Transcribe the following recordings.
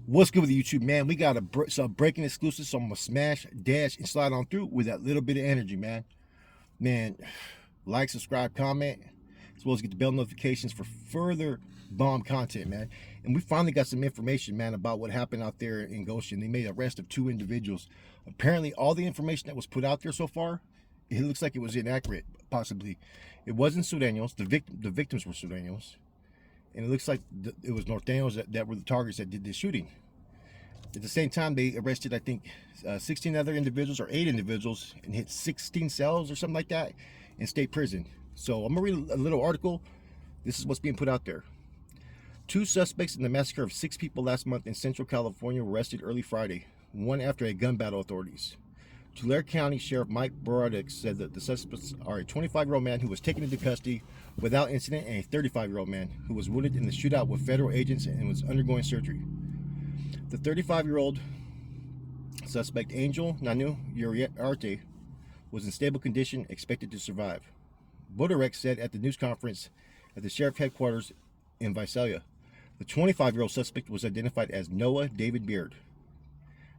What's good with the YouTube, man? We got some breaking exclusives, so I'm gonna smash, dash, and slide on through with that little bit of energy, man. Man, like, subscribe, comment, as well as get the bell notifications for further bomb content, man. And we finally got some information, man, about what happened out there in Goshen. They made an arrest of 2 individuals. Apparently, all the information that was put out there so far, it looks like it was inaccurate, possibly. It wasn't Sudanos. The victims were Sudanos. And it looks like it was Norteños that were the targets that did this shooting. At the same time, they arrested, I think, 16 other individuals or 8 individuals and hit 16 cells or something like that in state prison. So I'm going to read a little article. This is what's being put out there. 2 suspects in the massacre of 6 people last month in Central California were arrested early Friday, one after a gun battle, authorities. Tulare County Sheriff Mike Borodek said that the suspects are a 25-year-old man who was taken into custody without incident and a 35-year-old man who was wounded in the shootout with federal agents and was undergoing surgery. The 35-year-old suspect, Angel Nanu Uriarte, was in stable condition, expected to survive. Borodek said at the news conference at the sheriff headquarters in Visalia. The 25-year-old suspect was identified as Noah David Beard.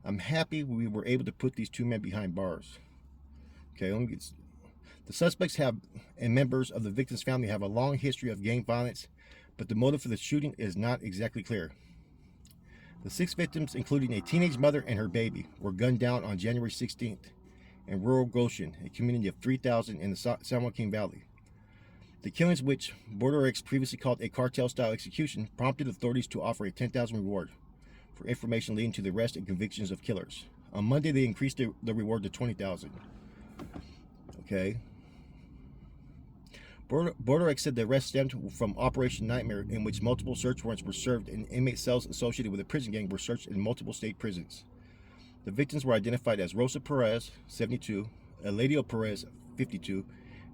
I'm happy we were able to put these 2 men behind bars. Okay, let me get. The suspects have and members of the victim's family have a long history of gang violence, but the motive for the shooting is not exactly clear. The 6 victims, including a teenage mother and her baby, were gunned down on January 16th in rural Goshen, a community of 3,000 in the San Joaquin Valley. The killings, which Borderex previously called a cartel-style execution, prompted authorities to offer a $10,000 reward for information leading to the arrest and convictions of killers. On Monday, they increased the reward to $20,000. Okay. Borderex said the arrest stemmed from Operation Nightmare, in which multiple search warrants were served and inmate cells associated with the prison gang were searched in multiple state prisons. The victims were identified as Rosa Perez, 72, Eladio Perez, 52,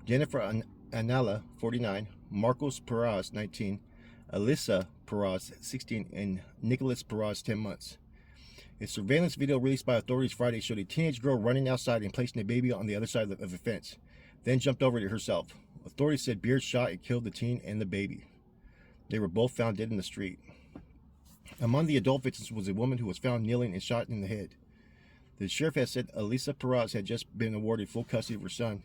Jennifer Anala, 49, Marcos Perez, 19, Alyssa Perez, 16, and Nicholas Perez, 10 months. A surveillance video released by authorities Friday showed a teenage girl running outside and placing a baby on the other side of the fence, then jumped over it herself. Authorities said Beard shot and killed the teen and the baby. They were both found dead in the street. Among the adult victims was a woman who was found kneeling and shot in the head. The sheriff has said Alyssa Perez had just been awarded full custody of her son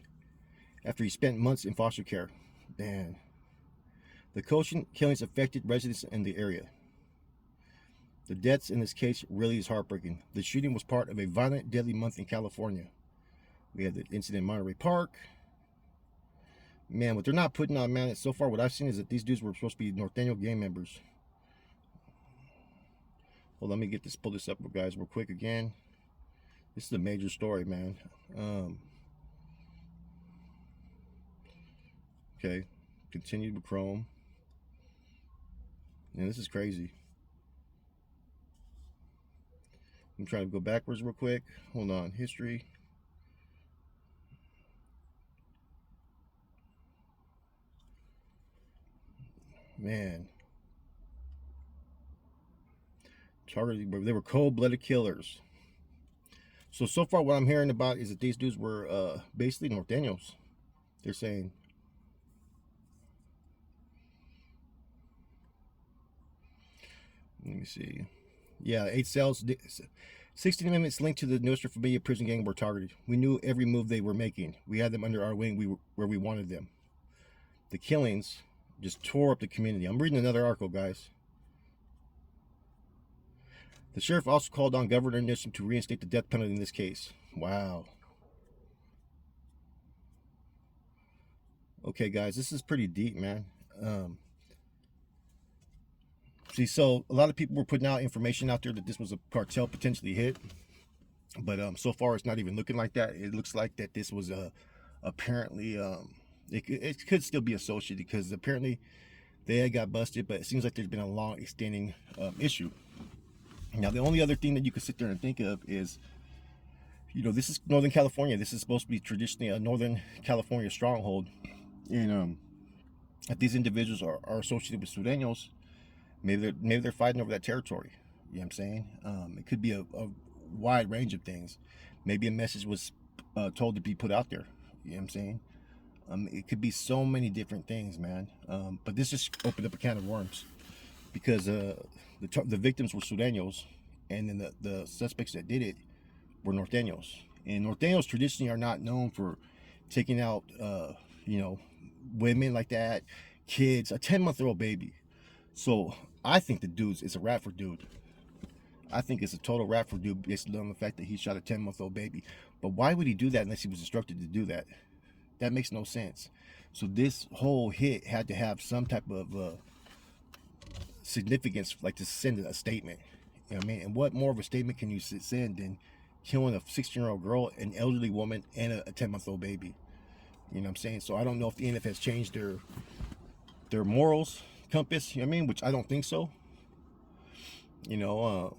after he spent months in foster care. Man. The Goshen killings affected residents in the area. The deaths in this case really is heartbreaking. The shooting was part of a violent, deadly month in California. We had the incident in Monterey Park. Man, what they're not putting on, man, so far what I've seen is that these dudes were supposed to be Norteño gang members. Well, let me pull this up, guys, real quick again. This is a major story, man. Okay, continued with Chrome. Man, this is crazy. I'm trying to go backwards real quick. Hold on, history. Man. They were cold-blooded killers. So far what I'm hearing about is that these dudes were basically Norteños. They're saying. Let me see. Yeah, 8 cells. 16 amendments linked to the Nuestra Familia prison gang were targeted. We knew every move they were making. We had them under our wing where we wanted them. The killings just tore up the community. I'm reading another article, guys. The sheriff also called on Governor Nuestra to reinstate the death penalty in this case. Wow. Okay, guys, this is pretty deep, man. See, so a lot of people were putting out information out there that this was a cartel potentially hit, but so far it's not even looking like that. It looks like that this was apparently it could still be associated, because apparently they had got busted, but it seems like there's been a long extending issue. Now, the only other thing that you could sit there and think of is, this is Northern California. This is supposed to be traditionally a Northern California stronghold, and if these individuals are associated with Sureños, maybe they're fighting over that territory. You know what I'm saying? It could be a wide range of things. Maybe a message was told to be put out there. You know what I'm saying? It could be so many different things, man. But this just opened up a can of worms. because the victims were Sureños, and then the suspects that did it were Norteños. And Norteños traditionally are not known for taking out, you know, women like that, kids, a 10-month-old baby. So I think the dude's it's a rap for dude. I think it's a total rap for dude based on the fact that he shot a 10-month-old baby. But why would he do that unless he was instructed to do that? That makes no sense. So this whole hit had to have some type of significance, like to send a statement. You know what I mean? And what more of a statement can you send than killing a 16-year-old girl, an elderly woman, and a 10-month-old baby? You know what I'm saying? So I don't know if the NF has changed their morals compass, you know what I mean? Which I don't think so. You know,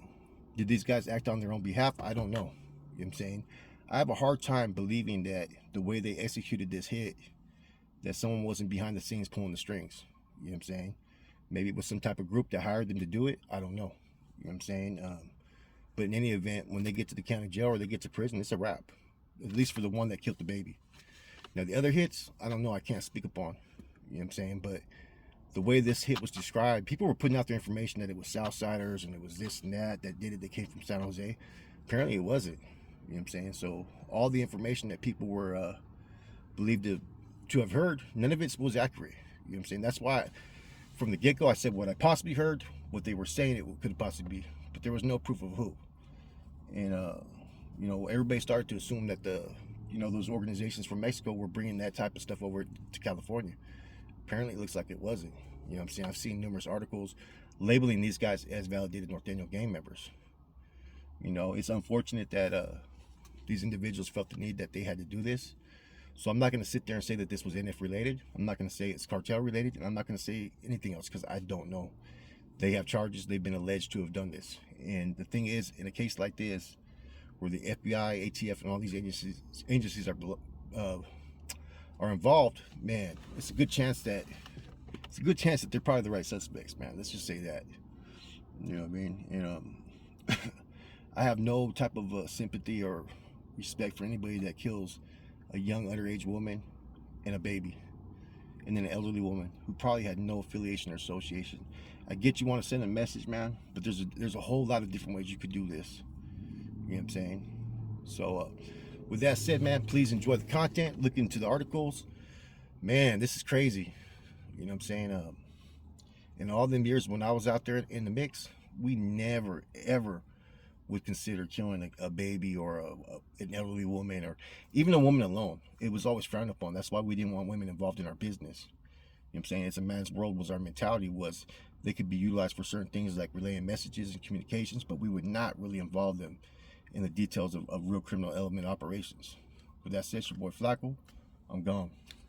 did these guys act on their own behalf? I don't know. You know what I'm saying? I have a hard time believing that the way they executed this hit, that someone wasn't behind the scenes pulling the strings. You know what I'm saying? Maybe it was some type of group that hired them to do it. I don't know. You know what I'm saying? But in any event, when they get to the county jail or they get to prison, it's a wrap. At least for the one that killed the baby. Now, the other hits, I don't know. I can't speak upon. You know what I'm saying? But the way this hit was described, people were putting out their information that it was Southsiders and it was this and that did it, that came from San Jose. Apparently, it wasn't. You know what I'm saying? So all the information that people were believed to have heard, none of it was accurate. You know what I'm saying? That's why from the get-go I said what I possibly heard, what they were saying it could possibly be, but there was no proof of who. And you know, everybody started to assume that those organizations from Mexico were bringing that type of stuff over to California. Apparently it looks like it wasn't. You know what I'm saying? I've seen numerous articles labeling these guys as validated Norteño gang members. You know, it's unfortunate that these individuals felt the need that they had to do this. So I'm not going to sit there and say that this was NF related. I'm not going to say it's cartel related, and I'm not going to say anything else because I don't know. They have charges. They've been alleged to have done this. And the thing is, in a case like this, where the FBI, ATF, and all these agencies are involved, man, it's a good chance that they're probably the right suspects, man. Let's just say that. You know what I mean? And I have no type of sympathy or respect for anybody that kills a young underage woman and a baby, and then an elderly woman who probably had no affiliation or association. I get you want to send a message, man, but there's a whole lot of different ways you could do this. You know what I'm saying? So with that said, man, please enjoy the content. Look into the articles. Man, this is crazy. You know what I'm saying? In all them years when I was out there in the mix, we never ever would consider killing a baby or an elderly woman or even a woman alone. It was always frowned upon. That's why we didn't want women involved in our business. You know what I'm saying? It's a man's world. Was our mentality was they could be utilized for certain things like relaying messages and communications, but we would not really involve them in the details of real criminal element operations. With that said, your boy Flacco, I'm gone.